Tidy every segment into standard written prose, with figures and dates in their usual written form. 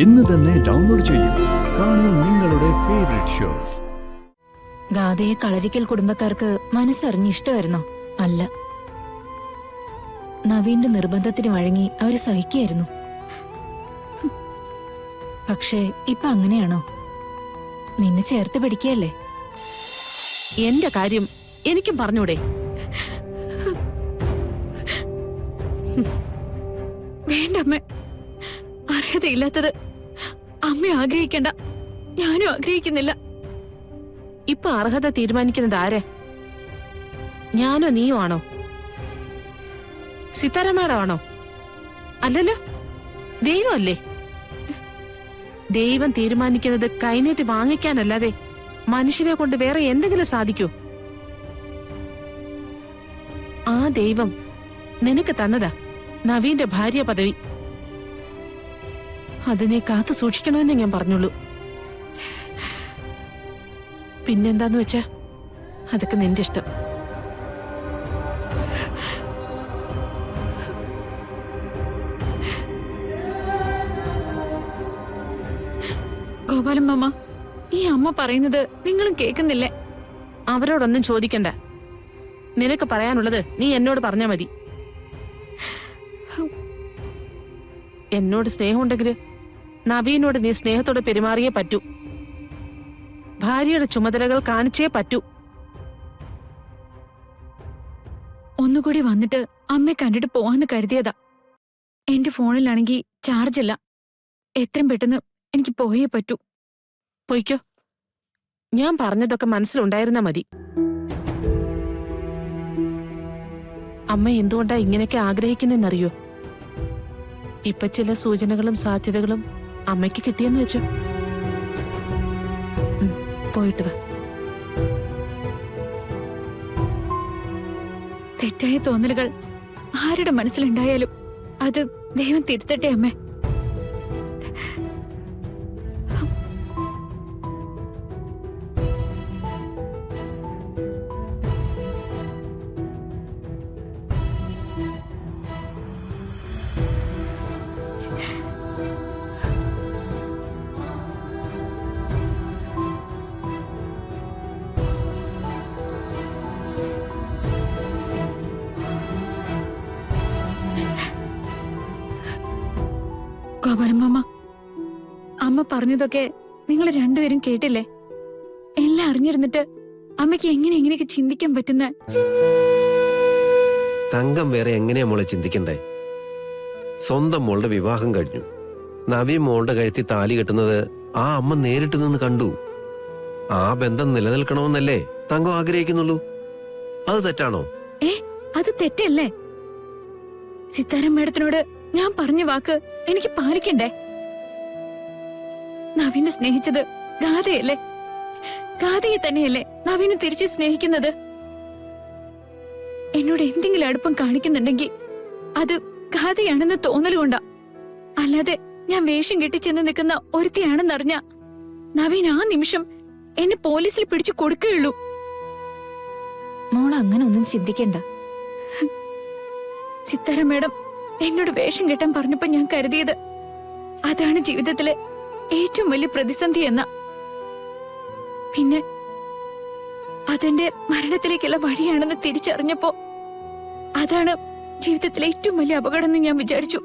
ഇന്ന് തന്നെ ഡൗൺലോഡ് ചെയ്യൂ. കാണൂ നിങ്ങളുടെ ഫേവറേറ്റ് ഷോസ്. ഗാഥയെ കളരിക്കൽ കുടുംബക്കാർക്ക് മനസ്സറിഞ്ഞ് ഇഷ്ടമായിരുന്നോ? അല്ല. നവീന്റെ നിർബന്ധത്തിന് വഴങ്ങി അവര് സഹിക്കായിരുന്നു. പക്ഷേ ഇപ്പൊ അങ്ങനെയാണോ? നിന്നെ ചേർത്ത് പിടിക്കല്ലേ? എന്റെ കാര്യം എനിക്കും പറഞ്ഞൂടെ? വേണ്ട അമ്മ, അർഹതയില്ലാത്തത് അമ്മ ആഗ്രഹിക്കണ്ട, ഞാനും ആഗ്രഹിക്കുന്നില്ല. ഇപ്പൊ അർഹത തീരുമാനിക്കുന്നത് ആരെ? ഞാനോ നീയോ ആണോ? സിത്താര മാഡം ആണോ? അല്ലല്ലോ, ദൈവമല്ലേ. ദൈവം തീരുമാനിക്കുന്നത് കൈനീട്ടി വാങ്ങിക്കാനല്ലാതെ മനുഷ്യനെ കൊണ്ട് വേറെ എന്തെങ്കിലും സാധിക്കൂ? ആ ദൈവം നിനക്ക് തന്നതാ നവീന്റെ ഭാര്യ പദവി. അതിനെ കാത്തു സൂക്ഷിക്കണമെന്നേ ഞാൻ പറഞ്ഞുള്ളൂ. പിന്നെന്താന്ന് വെച്ചാ അതൊക്കെ നിന്റെ ഇഷ്ടം. ഗോപാലൻ മാമ, ഈ അമ്മ പറയുന്നത് നിങ്ങളും കേൾക്കുന്നില്ലേ? അവരോടൊന്നും ചോദിക്കണ്ട. നിനക്ക് പറയാനുള്ളത് നീ എന്നോട് പറഞ്ഞാ മതി. എന്നോട് സ്നേഹമുണ്ടെങ്കിൽ നവീനോട് നീ സ്നേഹത്തോടെ പെരുമാറിയേ പറ്റൂ. ഭാര്യയുടെ ചുമതലകൾ കാണിച്ചേ പറ്റൂ. ഒന്നുകൂടി വന്നിട്ട് അമ്മയെ കണ്ടിട്ട് പോവാന്ന് കരുതിയതാ. എന്റെ ഫോണിലാണെങ്കിൽ ചാർജ് ഇല്ല. എത്രയും പെട്ടെന്ന് എനിക്ക് പോയേ പറ്റൂ. പൊയ്ക്കോ. ഞാൻ പറഞ്ഞതൊക്കെ മനസ്സിലുണ്ടായിരുന്നാ മതി. അമ്മ എന്തുകൊണ്ടാ ഇങ്ങനെയൊക്കെ ആഗ്രഹിക്കുന്നെന്നറിയോ? ഇപ്പൊ ചില സൂചനകളും സാധ്യതകളും അമ്മയ്ക്ക് കിട്ടിയെന്ന് വെച്ചോ. പോയിട്ട് വാ. തെറ്റായ തോന്നലുകൾ ആരുടെ മനസ്സിലുണ്ടായാലും അത് ദൈവം തിരുത്തട്ടെ അമ്മേ. ഗോപാലൻ മാമ, അമ്മ പറഞ്ഞതൊക്കെ നിങ്ങൾ രണ്ടുപേരും കേട്ടില്ലേ? എല്ലാം അറിഞ്ഞിരുന്നിട്ട് അമ്മയ്ക്ക് എങ്ങനെയൊക്കെ ചിന്തിക്കാൻ പറ്റുന്ന? തങ്കം വേറെ എങ്ങനെയാ മോളെ ചിന്തിക്കണ്ടേ? സ്വന്തം മോളുടെ വിവാഹം കഴിഞ്ഞു. നവീൻ മോളുടെ കഴുത്തി താലി കെട്ടുന്നത് ആ അമ്മ നേരിട്ട് നിന്ന് കണ്ടു. ആ ബന്ധം നിലനിൽക്കണമെന്നല്ലേ തങ്കം ആഗ്രഹിക്കുന്നുള്ളൂ. അത് തെറ്റാണോ? അത് തെറ്റല്ലേ? സിത്താരം മേഡത്തിനോട് ഞാൻ പറഞ്ഞ വാക്ക് എനിക്ക് പാലിക്കണ്ടേ? നവീനെ സ്നേഹിച്ചത് ഗാഥയല്ലേ? ഗാഥയെ തന്നെയല്ലേ നവീന് തിരിച്ച് സ്നേഹിക്കുന്നത്? എന്നോട് എന്തെങ്കിലും അടുപ്പം കാണിക്കുന്നുണ്ടെങ്കിൽ അത് ഗാഥയാണെന്ന് തോന്നലുകൊണ്ടാ. അല്ലാതെ ഞാൻ വേഷം കെട്ടിച്ചെന്ന് നിൽക്കുന്ന ഒരുത്തിയാണെന്നറിഞ്ഞ നവീൻ ആ നിമിഷം എന്നെ പോലീസിൽ പിടിച്ചു കൊടുക്കുകയുള്ളൂ. മോൾ അങ്ങനെ ഒന്നും ചിന്തിക്കണ്ട. സിത്താര മേഡം എന്നോട് വേഷം കെട്ടാൻ പറഞ്ഞപ്പോ ഞാൻ കരുതിയത് അതാണ് ജീവിതത്തിലെ ഏറ്റവും വലിയ പ്രതിസന്ധി എന്ന. പിന്നെ അതെന്റെ മരണത്തിലേക്കുള്ള വഴിയാണെന്ന് തിരിച്ചറിഞ്ഞപ്പോ അതാണ് ജീവിതത്തിലെ ഏറ്റവും വലിയ അപകടം എന്ന് ഞാൻ വിചാരിച്ചു.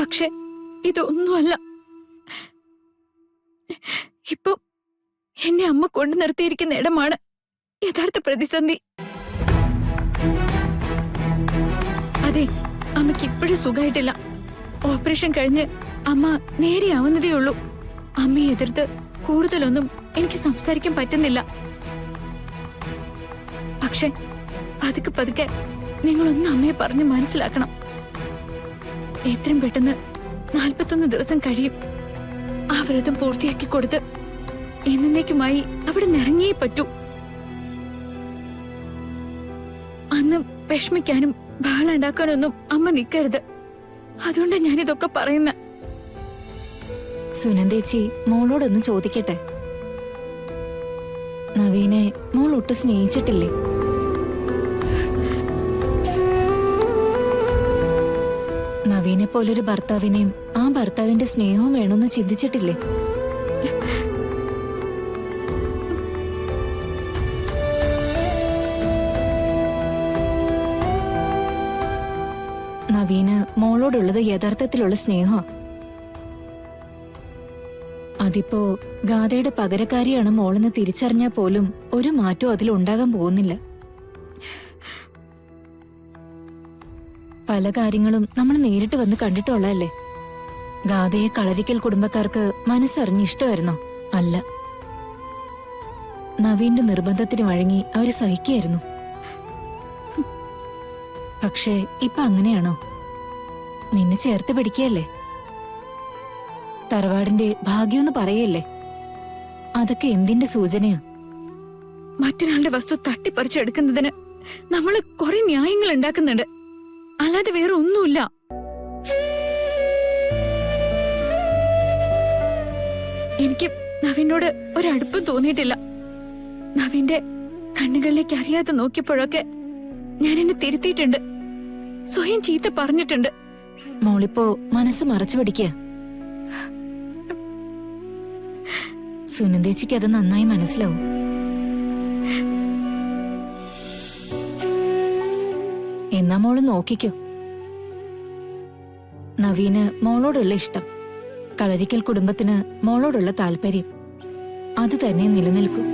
പക്ഷെ ഇതൊന്നുമല്ല. ഇപ്പൊ എന്നെ അമ്മ കൊണ്ടു നിർത്തിയിരിക്കുന്ന ഇടമാണ് യഥാർത്ഥ പ്രതിസന്ധി. അതെ, അമ്മയ്ക്ക് ഇപ്പോഴും സുഖമായിട്ടില്ല. ഓപ്പറേഷൻ കഴിഞ്ഞ് അമ്മ നേരെയാവുന്നതേ ഉള്ളൂ. അമ്മയെ എതിർത്ത് കൂടുതലൊന്നും എനിക്ക് സംസാരിക്കാൻ പറ്റുന്നില്ല. പക്ഷെ പതുക്കെ പതുക്കെ നിങ്ങളൊന്ന് അമ്മയെ പറഞ്ഞ് മനസ്സിലാക്കണം. എത്രയും പെട്ടെന്ന് 41 ദിവസം കഴിയും. ആ വ്രതം പൂർത്തിയാക്കി കൊടുത്ത് എന്നേക്കുമായി അവിടെ നിറങ്ങിയേ പറ്റൂ. അന്ന് വിഷമിക്കാനും ബഹളം ഉണ്ടാക്കാനൊന്നും അമ്മ നിൽക്കരുത്. അതുകൊണ്ടാണ് ഞാനിതൊക്കെ പറയുന്നത്. സുനന്ദേച്ചി മോളോടൊന്ന് ചോദിക്കട്ടെ. നവീനെ മോൾ ഒട്ടും സ്നേഹിച്ചിട്ടില്ലേ? നവീനെ പോലൊരു ഭർത്താവിനെയും ആ ഭർത്താവിന്റെ സ്നേഹവും വേണമെന്ന് ചിന്തിച്ചിട്ടില്ലേ? നവീന് മോളോടുള്ളത് യഥാർത്ഥത്തിലുള്ള സ്നേഹം. അതിപ്പോ ഗാഥയുടെ പകരക്കാരിയാണ് മോളെന്ന് തിരിച്ചറിഞ്ഞാൽ പോലും ഒരു മാറ്റവും അതിലുണ്ടാകാൻ പോകുന്നില്ല. പല കാര്യങ്ങളും നമ്മൾ നേരിട്ട് വന്ന് കണ്ടിട്ടുള്ളതല്ലേ. ഗാഥയെ കളരിക്കൽ കുടുംബക്കാർക്ക് മനസ്സറിഞ്ഞ് ഇഷ്ടമായിരുന്നോ? അല്ല. നവീന്റെ നിർബന്ധത്തിന് വഴങ്ങി അവര് സഹിക്കായിരുന്നു. പക്ഷേ ഇപ്പൊ അങ്ങനെയാണോ? നിന്നെ ചേർത്ത് പിടിക്കല്ലേ, തറവാടിന്റെ ഭാഗ്യമെന്ന് പറയല്ലേ. അതൊക്കെ എന്തിന്റെ സൂചനയാ? മറ്റൊരാളുടെ വസ്തു തട്ടിപ്പറിച്ചെടുക്കുന്നതിന് നമ്മൾ കുറെ ന്യായങ്ങൾ ഉണ്ടാക്കുന്നുണ്ട്, അല്ലാതെ വേറെ ഒന്നുമില്ല. എനിക്ക് നവീനോട് ഒരടുപ്പും തോന്നിയിട്ടില്ല. നവീന്റെ കണ്ണുകളിലേക്ക് അറിയാതെ നോക്കിയപ്പോഴൊക്കെ ഞാൻ എന്നെ തിരുത്തിയിട്ടുണ്ട്, സ്വയം ചീത്ത പറഞ്ഞിട്ടുണ്ട്. മോളിപ്പോ മനസ്സ് മറച്ചു പിടിക്കുക. സുനന്ദേച്ചിക്ക് അത് നന്നായി മനസ്സിലാവും. എന്നാ മോള് നോക്കിക്കോ. നവീന് മോളോടുള്ള ഇഷ്ടം, കളരിക്കൽ കുടുംബത്തിന് മോളോടുള്ള താല്പര്യം, അത് തന്നെ നിലനിൽക്കും.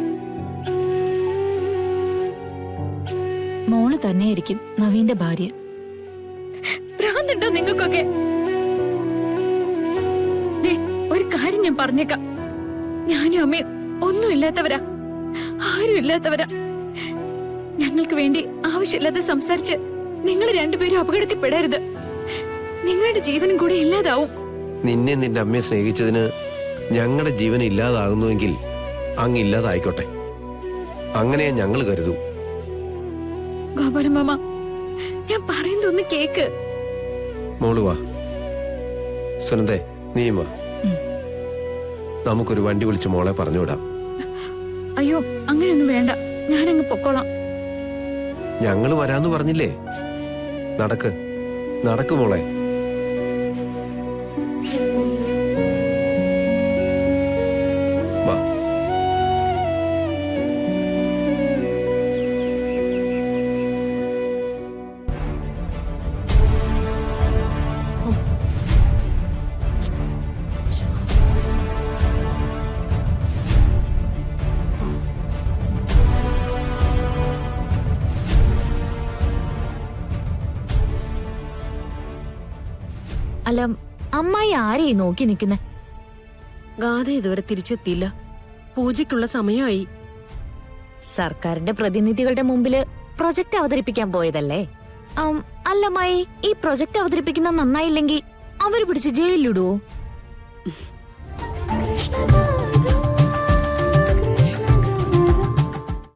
മോള് തന്നെയായിരിക്കും നവീന്റെ ഭാര്യ. ഭ്രാന്തുണ്ടോ നിങ്ങൾക്കൊക്കെ? ദേ, ഒരു കാര്യം ഞാൻ പറഞ്ഞേക്കാം. ഞാനും അമ്മയും ഒന്നുമില്ലാത്തവരാ, ആരും ഇല്ലാത്തവരാ. ഞങ്ങൾക്ക് വേണ്ടി ആവശ്യമില്ലാതെ സംസാരിച്ച് നിങ്ങൾ രണ്ടുപേരും അപകടത്തിൽപ്പെടരുത്. നിങ്ങളുടെ ജീവനും കൂടി ഇല്ലാതാവും. നിന്നെ നിന്റെ അമ്മയെ സ്നേഹിച്ചതിന് ഞങ്ങളുടെ ജീവൻ ഇല്ലാതാകുന്നുവെങ്കിൽ അങ്ങ് ഇല്ലാതായിക്കോട്ടെ, അങ്ങനെ ഞങ്ങൾ കരുതൂ. ഗോപാലമാമ, ഞാൻ പറയുന്നതൊന്ന് കേക്ക്. മോള് വാ. സുനന്ദേ, നീയും വാ. നമുക്കൊരു വണ്ടി വിളിച്ച് മോളെ പറഞ്ഞുവിടാം. അയ്യോ, അങ്ങനെയൊന്നും വേണ്ട, ഞാനങ്ങ് പൊക്കോളാം. ഞങ്ങൾ വരാന്ന് പറഞ്ഞില്ലേ? നടക്ക് നടക്ക് മോളെ. വാ. അല്ല, അമ്മായി ആരെയും നോക്കി നിൽക്കുന്നെ? ഗാഥ ഇതുവരെ തിരിച്ചെത്തിയില്ല. പൂജയ്ക്കുള്ള സമയമായി. സർക്കാരിന്റെ പ്രതിനിധികളുടെ മുമ്പില് പ്രൊജക്ട് അവതരിപ്പിക്കാൻ പോയതല്ലേ? അല്ല അമ്മായി, ഈ പ്രൊജക്ട് അവതരിപ്പിക്കുന്ന നന്നായില്ലെങ്കിൽ അവര് പിടിച്ച് ജയിലിലിടുവോ?